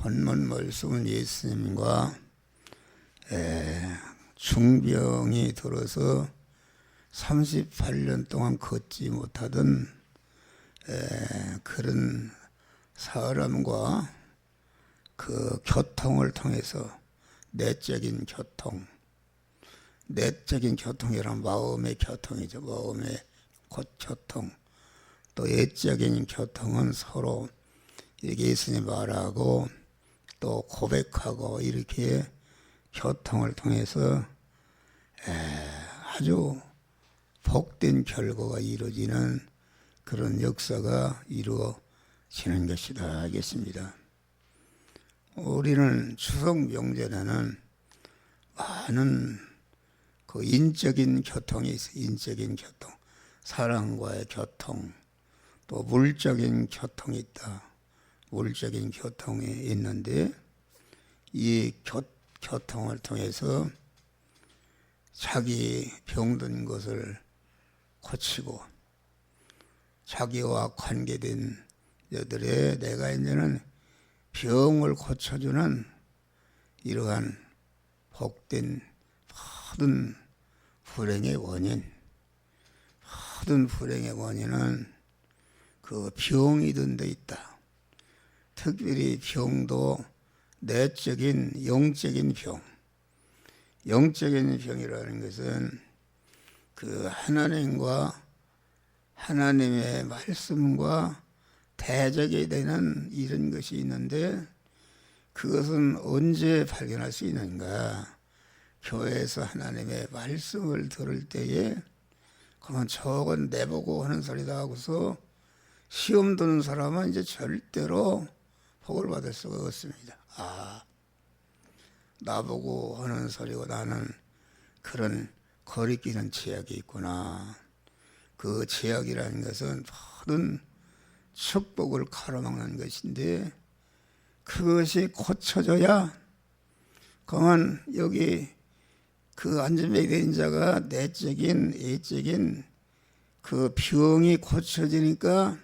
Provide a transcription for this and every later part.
본문 말씀은 예수님과 중병이 들어서 38년 동안 걷지 못하던 그런 사람과 그 교통을 통해서 내적인 교통이란 마음의 교통이죠. 마음의 교통. 또 예적인 교통은 서로 이렇게 예수님 말하고 또 고백하고 이렇게 교통을 통해서 아주 복된 결과가 이루어지는 그런 역사가 이루어지는 것이다 하겠습니다. 우리는 추석 명절에는 많은 그 인적인 교통이 있어요. 인적인 교통, 사람과의 교통, 또 물적인 교통이 있다. 물적인 교통이 있는데 이 교통을 통해서 자기 병든 것을 고치고 자기와 관계된 여들의 내가 이제는 병을 고쳐주는 이러한 복된 모든 불행의 원인은 그 병이 든 데 있다. 특별히 병도 내적인 영적인 병. 영적인 병이라는 것은 그 하나님의 말씀과 대적이 되는 이런 것이 있는데 그것은 언제 발견할 수 있는가? 교회에서 하나님의 말씀을 들을 때에 그만 저건 내보고 하는 소리다 하고서 시험 드는 사람은 이제 절대로 복을 받을 수가 없습니다. 나보고 하는 소리고 나는 그런 거리끼는 제약이 있구나. 그 제약이라는 것은 모든 축복을 가로막는 것인데 그것이 고쳐져야 그만 여기 그 안전벨트 된 자가 내적인 예적인 그 병이 고쳐지니까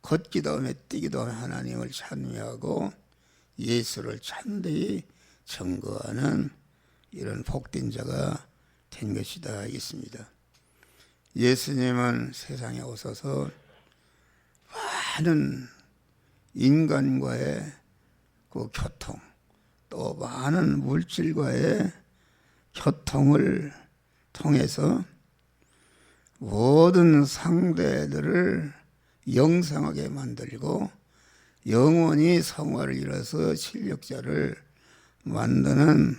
걷기도 하며 뛰기도 하며 하나님을 찬미하고 예수를 참되이 증거하는 이런 복된 자가 된 것이다 하겠습니다. 예수님은 세상에 오셔서 많은 인간과의 그 교통 또 많은 물질과의 교통을 통해서 모든 상대들을 영성하게 만들고 영원히 성화를 이뤄서 실력자를 만드는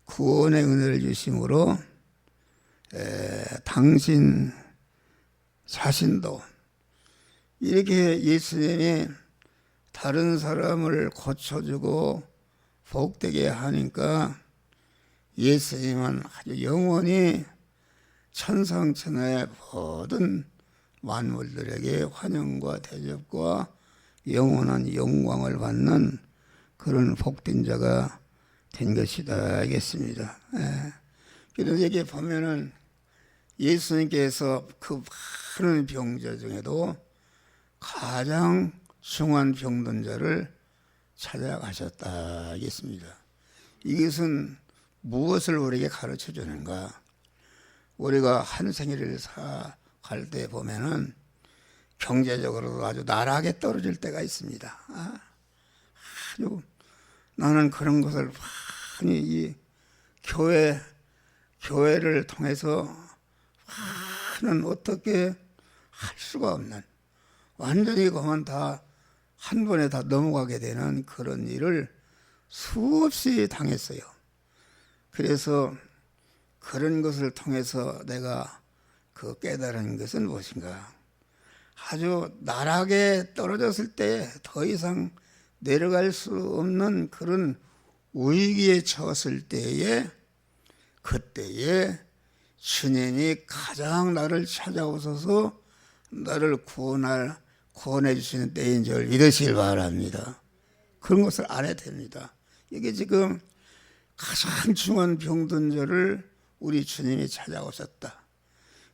구원의 은혜를 주심으로 당신 자신도 이렇게 예수님이 다른 사람을 고쳐주고 복되게 하니까 예수님은 아주 영원히 천상천하의 모든 만물들에게 환영과 대접과 영원한 영광을 받는 그런 복된 자가 된 것이다 하겠습니다. 그래서 여기 보면은 예수님께서 그 많은 병자 중에도 가장 중한 병든 자를 찾아가셨다 하겠습니다. 이것은 무엇을 우리에게 가르쳐 주는가? 우리가 한 생일을 살아갈 때 보면은 경제적으로도 아주 나락에 떨어질 때가 있습니다. 아주 나는 그런 것을 많이 이 교회를 통해서 많은 어떻게 할 수가 없는 완전히 그만 다 한 번에 다 넘어가게 되는 그런 일을 수없이 당했어요. 그래서 그런 것을 통해서 내가 그 깨달은 것은 무엇인가? 아주 나락에 떨어졌을 때 더 이상 내려갈 수 없는 그런 위기에 처했을 때에 그때에 주님이 가장 나를 찾아오셔서 나를 구원해 주시는 때인 줄 믿으시길 바랍니다. 그런 것을 알아야 됩니다. 이게 지금 가장 중한 병든 자를 우리 주님이 찾아오셨다.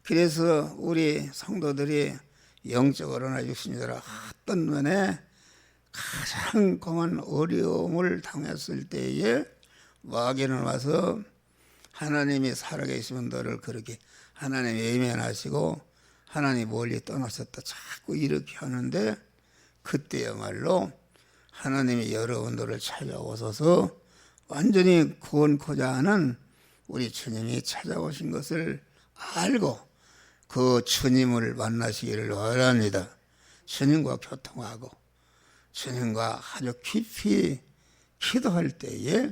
그래서 우리 성도들이 영적으로나 육신적으로 어떤 면에 가장 강한 어려움을 당했을 때에 마귀는 와서 하나님이 살아계시면 너를 그렇게 하나님 외면하시고 하나님 멀리 떠나셨다 자꾸 이렇게 하는데, 그때야말로 하나님이 여러분들을 찾아오셔서 완전히 구원코자 하는 우리 주님이 찾아오신 것을 알고 그 주님을 만나시기를 바랍니다. 주님과 교통하고 주님과 아주 깊이 기도할 때에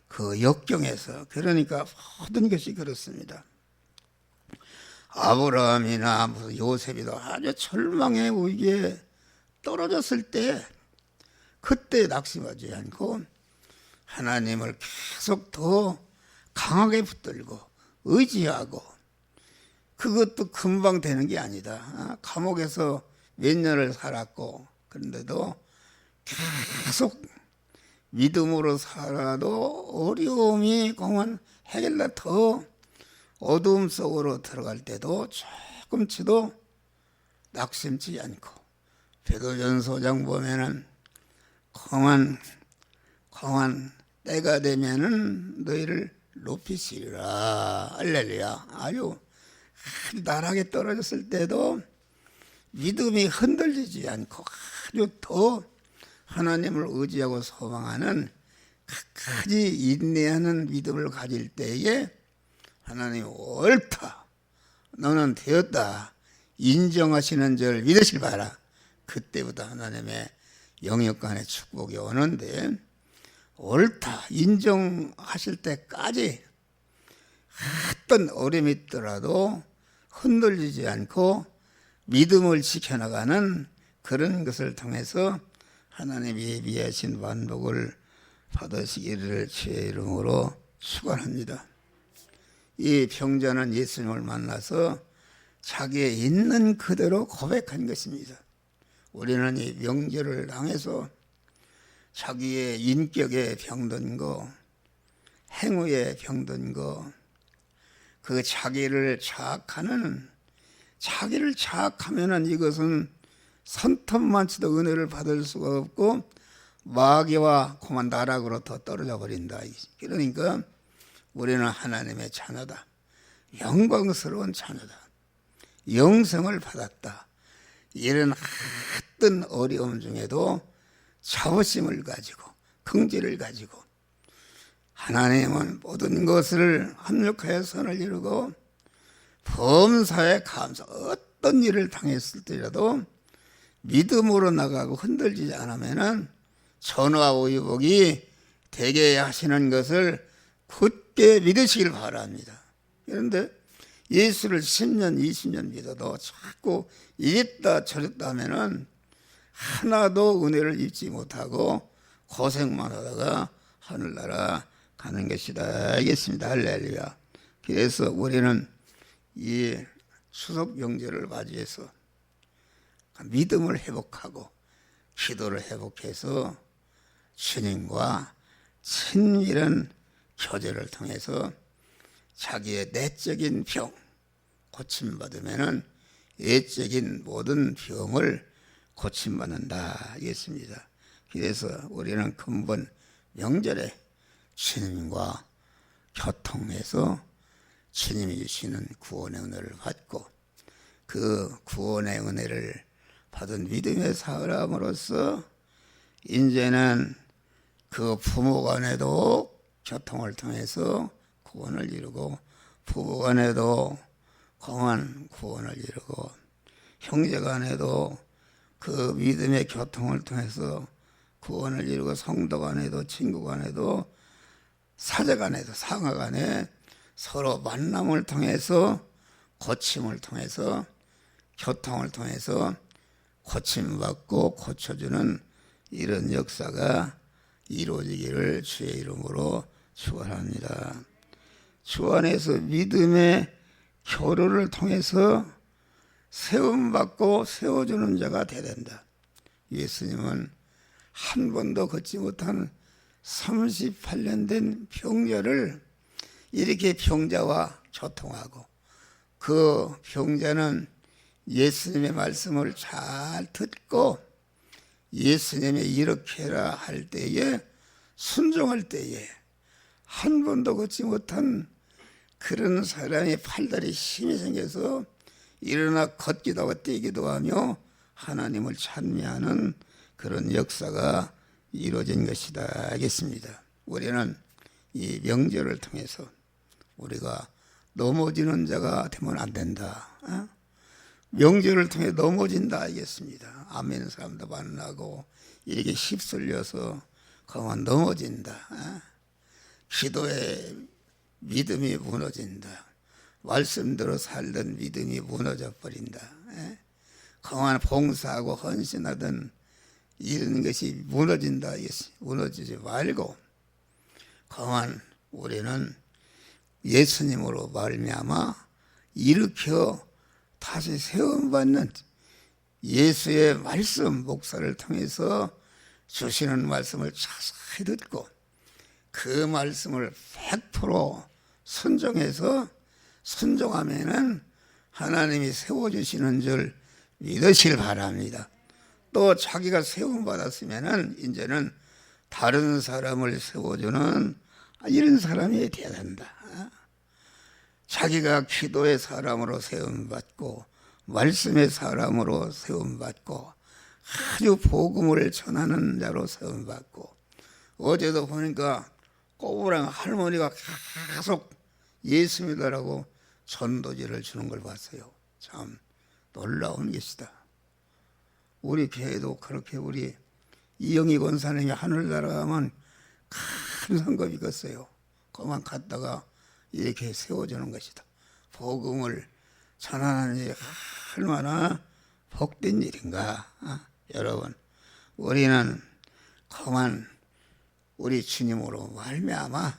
그 역경에서, 그러니까 모든 것이 그렇습니다. 아브라함이나 무슨 요셉이도 아주 절망의 위기에 떨어졌을 때 그때 낙심하지 않고 하나님을 계속 더 강하게 붙들고 의지하고, 그것도 금방 되는 게 아니다. 감옥에서 몇 년을 살았고 그런데도 계속 믿음으로 살아도 어려움이 공은 해결나 더 어두움 속으로 들어갈 때도 조금치도 낙심치 않고, 베드로전서 보면은 공한 때가 되면은 너희를 높이시리라. 할렐루야. 아주 나락에 떨어졌을 때도 믿음이 흔들리지 않고 아주 더 하나님을 의지하고 소망하는 끝까지 인내하는 믿음을 가질 때에 하나님 옳다, 너는 되었다 인정하시는 줄 믿으실 바라. 그때부터 하나님의 영역간의 축복이 오는데, 옳다 인정하실 때까지 어떤 어려움이 있더라도 흔들리지 않고 믿음을 지켜나가는 그런 것을 통해서 하나님 예비하신 만복을 받으시기를 주의 이름으로 축원합니다. 이 병자는 예수님을 만나서 자기의 있는 그대로 고백한 것입니다. 우리는 이 명절을 당해서 자기의 인격에 병든 거, 행위에 병든 거, 그 자기를 자학하면은 이것은 손톱만치도 은혜를 받을 수가 없고 마귀와 고만 나락으로 더 떨어져 버린다. 그러니까 우리는 하나님의 자녀다, 영광스러운 자녀다, 영생을 받았다. 이런 어떤 어려움 중에도 자부심을 가지고 긍지를 가지고 하나님은 모든 것을 합력하여 선을 이루고 범사에 감사, 어떤 일을 당했을 때라도 믿음으로 나가고 흔들리지 않으면은 전화 위복이 되게 하시는 것을 굳게 믿으시길 바랍니다. 그런데 예수를 10년 20년 믿어도 자꾸 이랬다 저랬다 하면은 하나도 은혜를 입지 못하고 고생만 하다가 하늘나라 가는 것이다. 알겠습니다. 할렐루야. 그래서 우리는 이 추석 명절을 맞이해서 믿음을 회복하고 기도를 회복해서 주님과 친밀한 교제를 통해서 자기의 내적인 병 고침받으면은 외적인 모든 병을 고침받는다 하겠습니다. 그래서 우리는 근본 명절에 주님과 교통해서 주님이 주시는 구원의 은혜를 받고, 그 구원의 은혜를 받은 믿음의 사람으로서 이제는 그 부모 간에도 교통을 통해서 구원을 이루고, 부부 간에도 공한 구원을 이루고, 형제 간에도 그 믿음의 교통을 통해서 구원을 이루고, 성도 간에도 친구 간에도 사제 간에도 상하 간에 서로 만남을 통해서 고침을 통해서 교통을 통해서 고침받고 고쳐주는 이런 역사가 이루어지기를 주의 이름으로 축원합니다. 주 안에서 믿음의 교류를 통해서 세움받고 세워주는 자가 되어야 된다. 예수님은 한 번도 걷지 못한 38년 된 병자를 이렇게 병자와 교통하고, 그 병자는 예수님의 말씀을 잘 듣고 예수님이 이렇게 해라 할 때에 순종할 때에 한 번도 걷지 못한 그런 사람이 팔다리 힘이 생겨서 일어나 걷기도 하고 뛰기도 하며 하나님을 찬미하는 그런 역사가 이루어진 것이다 하겠습니다. 우리는 이 명절을 통해서 우리가 넘어지는 자가 되면 안 된다. 명절을 통해 넘어진다 하겠습니다. 아멘 사람도 만나고 이렇게 휩쓸려서 그만 넘어진다. 기도에 믿음이 무너진다. 말씀대로 살던 믿음이 무너져 버린다. 그만 봉사하고 헌신하던 이런 것이 무너진다. 무너지지 말고 그만 우리는 예수님으로 말미암아 일으켜 다시 세움받는 예수의 말씀 목사를 통해서 주시는 말씀을 자세히 듣고 그 말씀을 100% 순종해서 순종하면은 하나님이 세워주시는 줄 믿으실 바랍니다. 또 자기가 세움받았으면은 이제는 다른 사람을 세워주는 이런 사람이 되어야 된다. 자기가 기도의 사람으로 세움받고 말씀의 사람으로 세움받고 아주 복음을 전하는 자로 세움받고 어제도 보니까 꼬부랑 할머니가 계속 예수 믿으라고 전도지를 주는 걸 봤어요. 참 놀라운 것이다. 우리 교회도 그렇게 우리 이영희 권사님이 하늘나라 가면 큰 상급이 겠어요. 그만 갔다가 이렇게 세워주는 것이다. 복음을 전하는 일이 얼마나 복된 일인가. 여러분 우리는 그만 우리 주님으로 말미암아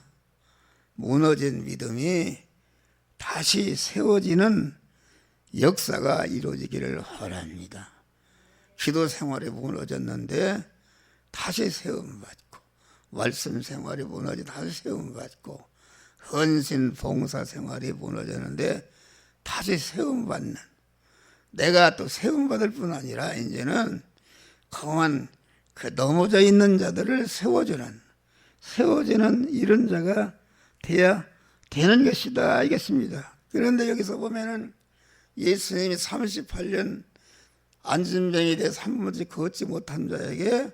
무너진 믿음이 다시 세워지는 역사가 이루어지기를 바랍니다. 기도 생활이 무너졌는데 다시 세움받고 말씀 생활이 무너져 다시 세움받고 헌신 봉사 생활이 무너졌는데 다시 세움받는 내가 또 세움받을 뿐 아니라 이제는 그만 그 넘어져 있는 자들을 세워주는 이런 자가 돼야 되는 것이다 알겠습니다. 그런데 여기서 보면은 예수님이 38년 안진병이 돼 3분째 걷지 못한 자에게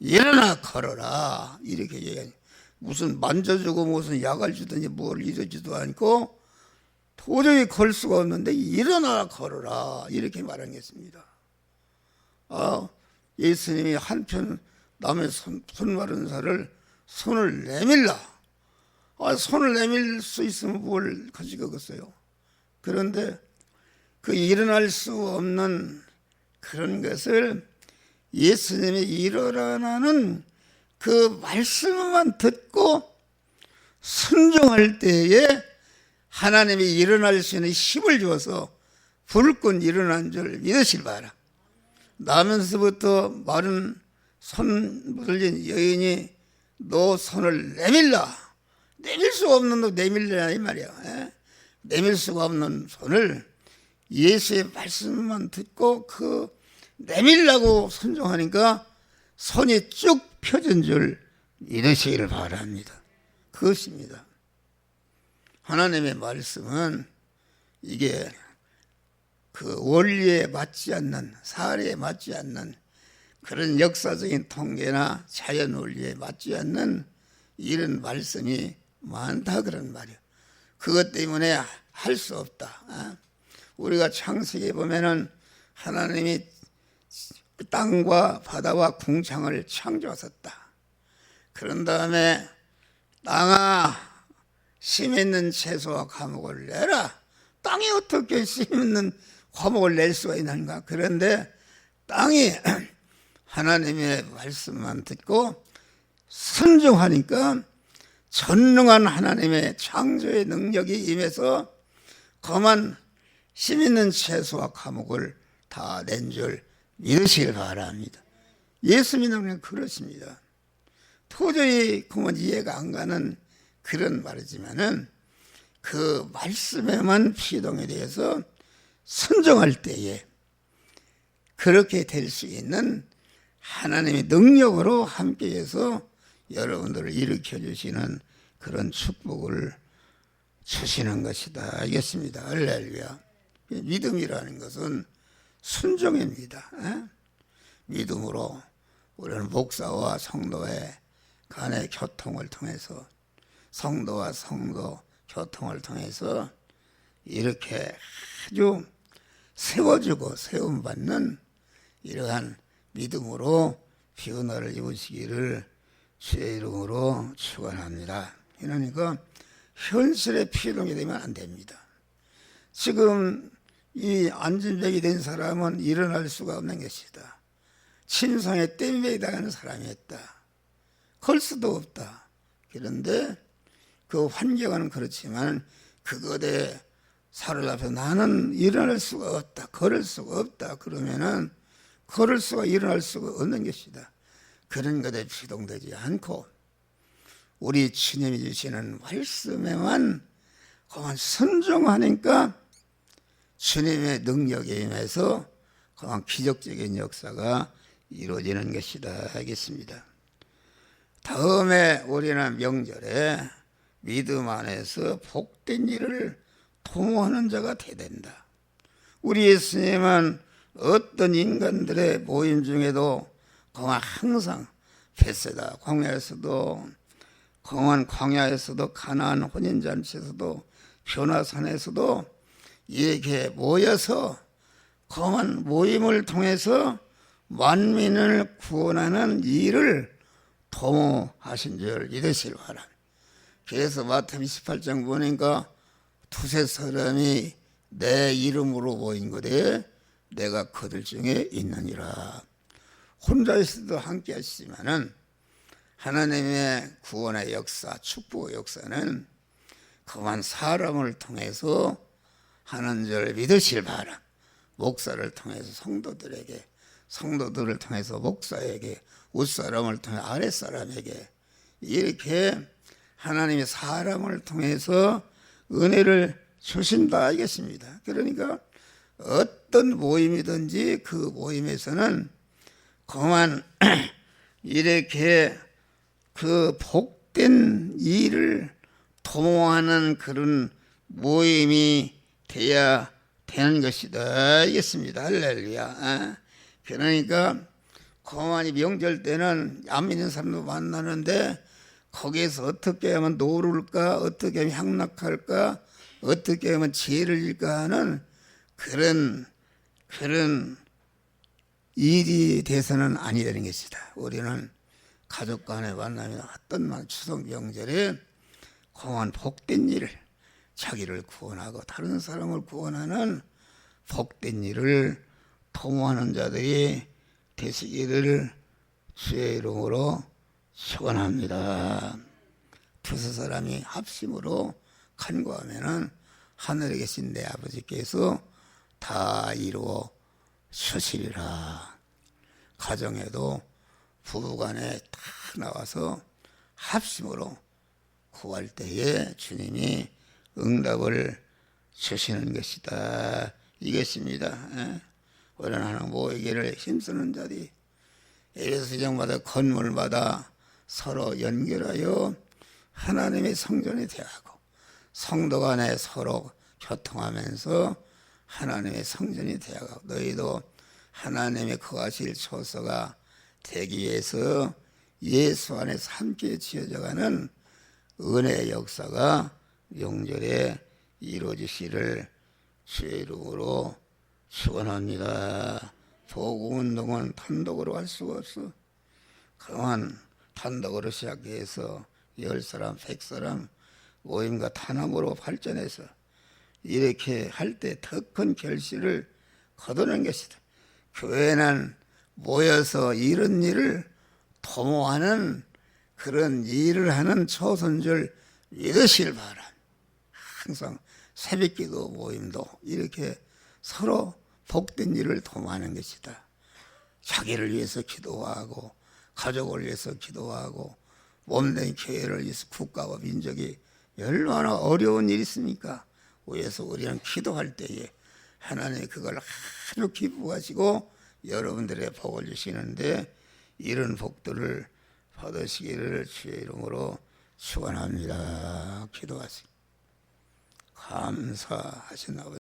일어나 걸어라 이렇게 얘기하니 무슨 만져주고 무슨 약을 주든지 뭘 이러지도 않고 도저히 걸 수가 없는데 일어나 걸어라 이렇게 말하겠습니다. 예수님이 한편 남의 손 마른 살을 손을 내밀라. 손을 내밀 수 있으면 뭘 가지겠어요. 그런데 그 일어날 수 없는 그런 것을 예수님이 일어나는 그 말씀만 듣고 순종할 때에 하나님이 일어날 수 있는 힘을 주어서 불끈 일어난 줄 믿으실 바라. 나면서부터 마른 손 물린 여인이 너 손을 내밀라. 내밀 수가 없는 너 내밀라 이 말이야. 내밀 수가 없는 손을 예수의 말씀만 듣고 그 내밀라고 순종하니까 손이 쭉 펴진 줄 믿으시기를 바랍니다. 그것입니다. 하나님의 말씀은 이게 그 원리에 맞지 않는 사례에 맞지 않는 그런 역사적인 통계나 자연 원리에 맞지 않는 이런 말씀이 많다 그런 말이에요. 그것 때문에 할 수 없다. 우리가 창세기에 보면은 하나님이 땅과 바다와 궁창을 창조하셨다. 그런 다음에 땅아 심 있는 채소와 과목을 내라. 땅이 어떻게 심 있는 과목을 낼 수가 있는가. 그런데 땅이 하나님의 말씀만 듣고 순종하니까 전능한 하나님의 창조의 능력이 임해서 그만 심 있는 채소와 과목을 다 낸 줄 믿으시길 바랍니다. 예수 믿는 그렇습니다. 도저히 그만 이해가 안 가는 그런 말이지만은 그 말씀에만 피동에 대해서 순종할 때에 그렇게 될 수 있는 하나님의 능력으로 함께해서 여러분들을 일으켜 주시는 그런 축복을 주시는 것이다. 알겠습니다. 할렐루야. 믿음이라는 것은 순종입니다. 믿음으로 우리는 목사와 성도의 간의 교통을 통해서, 성도와 성도 교통을 통해서 이렇게 아주 세워주고 세움받는 이러한 믿음으로 변화를 입으시기를 주의 이름으로 축원합니다. 그러니까 현실에 피동이 되면 안 됩니다. 지금 이 안진병이 된 사람은 일어날 수가 없는 것이다. 침상에 땜이 당하는 사람이었다. 걸 수도 없다. 그런데 그 환경은 그렇지만 그것에 사로잡혀 나는 일어날 수가 없다. 걸을 수가 없다. 그러면은 걸을 수가 일어날 수가 없는 것이다. 그런 것에 피동되지 않고 우리 주님이 주시는 말씀에만 그만 순종하니까 주님의 능력에 임해서 그만 기적적인 역사가 이루어지는 것이다 하겠습니다. 다음에 우리는 명절에 믿음 안에서 복된 일을 도모하는 자가 되야 된다. 우리 예수님은 어떤 인간들의 모임 중에도 그만 항상 베세다 광야에서도, 공원 광야에서도, 가나안 혼인잔치에서도, 변화산에서도 이렇게 모여서 그만 모임을 통해서 만민을 구원하는 일을 도모하신 줄 믿으시기 바랍니다. 그래서 마태복음 28장 보니까 두세 사람이 내 이름으로 모인 것에 내가 그들 중에 있느니라. 혼자 있어도 함께 하시지만은 하나님의 구원의 역사, 축복의 역사는 그만 사람을 통해서 하는 줄 믿으실 바람. 목사를 통해서 성도들에게, 성도들을 통해서 목사에게, 윗사람을 통해 아랫사람에게 이렇게 하나님이 사람을 통해서 은혜를 주신다 알겠습니다. 그러니까 어떤 모임이든지 그 모임에서는 그만 이렇게 그 복된 일을 도모하는 그런 모임이 돼야 되는 것이다 알겠습니다. 할렐루야. 그러니까 그만이 명절 때는 안 믿는 사람도 만나는데 거기에서 어떻게 하면 노를까, 어떻게 하면 향락할까, 어떻게 하면 죄를 질까 하는 그런 일이 돼서는 아니 되는 것이다. 우리는 가족 간에 만나면 어떤 추석 명절에 공한 복된 일을, 자기를 구원하고 다른 사람을 구원하는 복된 일을 도모하는 자들이 되시기를 주의 이름으로 축원합니다. 두세 사람이 합심으로 간구하면은 하늘에 계신 내 아버지께서 다 이루어 주시리라. 가정에도 부부간에 다 나와서 합심으로 구할 때에 주님이 응답을 주시는 것이다. 이것입니다. 우리는 하나 모이기를 힘쓰는 자들이 예수장마다 건물마다 서로 연결하여 하나님의 성전이 되어가고 성도 간에 서로 교통하면서 하나님의 성전이 되어가고 너희도 하나님의 거하실 초소가 되기 위해서 예수 안에서 함께 지어져가는 은혜의 역사가 명절에 이루어지시를 주의 이름으로 축원합니다. 복음운동은 단독으로 할 수가 없어. 그만 단독으로 시작해서 10사람, 100사람 모임과 단합으로 발전해서 이렇게 할 때 더 큰 결실을 거두는 것이다. 교회는 모여서 이런 일을 도모하는 그런 일을 하는 초선줄 믿으실 바람. 항상 새벽기도 모임도 이렇게 서로 복된 일을 도모하는 것이다. 자기를 위해서 기도하고 가족을 위해서 기도하고 몸된 교회를 위해서 국가와 민족이 얼마나 어려운 일이 있습니까? 위해서 우리는 기도할 때에 하나님이 그걸 아주 기뻐하시고 여러분들의 복을 주시는데 이런 복들을 받으시기를 주의 이름으로 축원합니다. 기도하시기 감사하신 아버지.